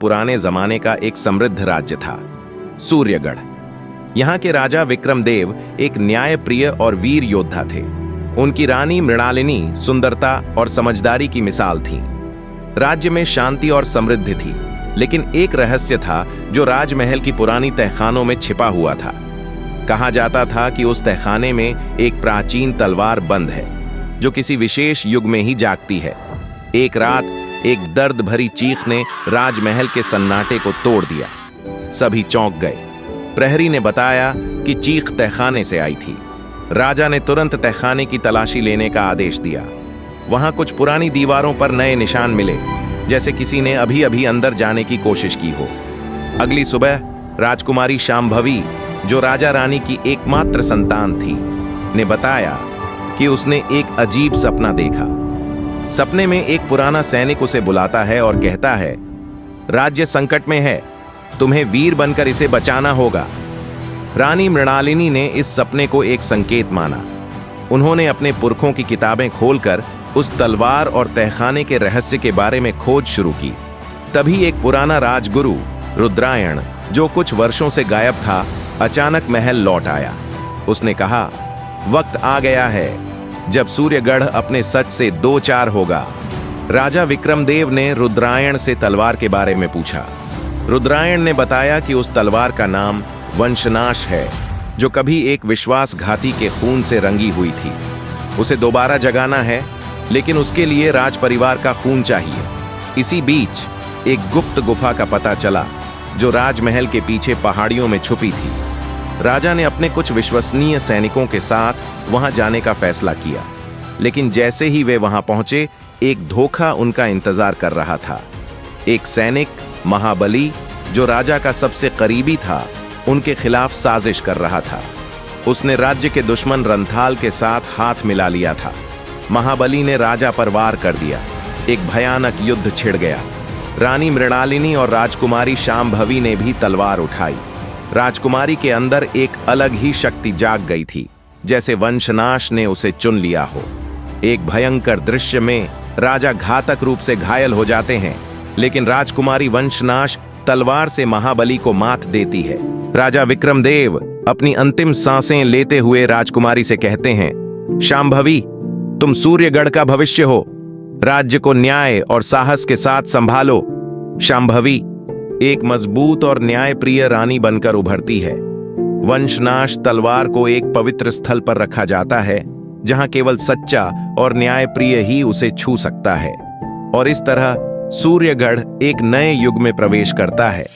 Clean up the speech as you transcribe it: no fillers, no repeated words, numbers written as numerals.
पुराने जमाने का एक समृद्ध राज्य था, सूर्यगढ़। यहाँ के राजा विक्रमदेव एक न्यायप्रिय और वीर योद्धा थे। उनकी रानी मृणालिनी सुंदरता और समझदारी की मिसाल थी। राज्य में शांति और समृद्धि थी, लेकिन एक रहस्य था जो राजमहल की पुरानी तहखानों में छिपा हुआ था। कहा जाता था कि उस तहखाने में एक प्राचीन तलवार बंद है, जो किसी विशेष युग में ही जागती है। एक रात एक दर्द भरी चीख ने राजमहल के सन्नाटे को तोड़ दिया। सभी चौंक गए। प्रहरी ने बताया कि चीख तहखाने से आई थी। राजा ने तुरंत तहखाने की तलाशी लेने का आदेश दिया। वहां कुछ पुरानी दीवारों पर नए निशान मिले, जैसे किसी ने अभी अभी अंदर जाने की कोशिश की हो। अगली सुबह राजकुमारी शांभवी, जो राजा रानी की एकमात्र संतान थी, ने बताया कि उसने एक अजीब सपना देखा। सपने में एक पुराना सैनिक उसे बुलाता है और कहता है, राज्य संकट में है, तुम्हें वीर बनकर इसे बचाना होगा। रानी मृणालिनी ने इस सपने को एक संकेत माना। उन्होंने अपने पुरखों की किताबें खोलकर उस तलवार और तहखाने के रहस्य के बारे में खोज शुरू की। तभी एक पुराना राजगुरु रुद्रायण, जो कुछ वर्षों से गायब था, अचानक महल लौट आया। उसने कहा, वक्त आ गया है जब सूर्यगढ़ अपने सच से दो चार होगा। राजा विक्रमदेव ने रुद्रायण से तलवार के बारे में पूछा। रुद्रायण ने बताया कि उस तलवार का नाम वंशनाश है, जो कभी एक विश्वासघाती के खून से रंगी हुई थी। उसे दोबारा जगाना है, लेकिन उसके लिए राज परिवार का खून चाहिए। इसी बीच एक गुप्त गुफा का पता चला, जो राजमहल के पीछे पहाड़ियों में छुपी थी। राजा ने अपने कुछ विश्वसनीय सैनिकों के साथ वहां जाने का फैसला किया, लेकिन जैसे ही वे वहां पहुंचे, एक धोखा उनका इंतजार कर रहा था। एक सैनिक महाबली, जो राजा का सबसे करीबी था, उनके खिलाफ साजिश कर रहा था। उसने राज्य के दुश्मन रंथाल के साथ हाथ मिला लिया था। महाबली ने राजा पर वार कर दिया। एक भयानक युद्ध छिड़ गया। रानी मृणालिनी और राजकुमारी शांभवी ने भी तलवार उठाई। राजकुमारी के अंदर एक अलग ही शक्ति जाग गई थी, जैसे वंशनाश ने उसे चुन लिया हो। एक भयंकर दृश्य में राजा घातक रूप से घायल हो जाते हैं, लेकिन राजकुमारी वंशनाश तलवार से महाबली को मात देती है। राजा विक्रमदेव अपनी अंतिम सांसें लेते हुए राजकुमारी से कहते हैं, शांभवी, तुम सूर्यगढ़ का भविष्य हो। राज्य को न्याय और साहस के साथ संभालो। शांभवी एक मजबूत और न्यायप्रिय रानी बनकर उभरती है। वंशनाश तलवार को एक पवित्र स्थल पर रखा जाता है, जहां केवल सच्चा और न्यायप्रिय ही उसे छू सकता है। और इस तरह सूर्यगढ़ एक नए युग में प्रवेश करता है।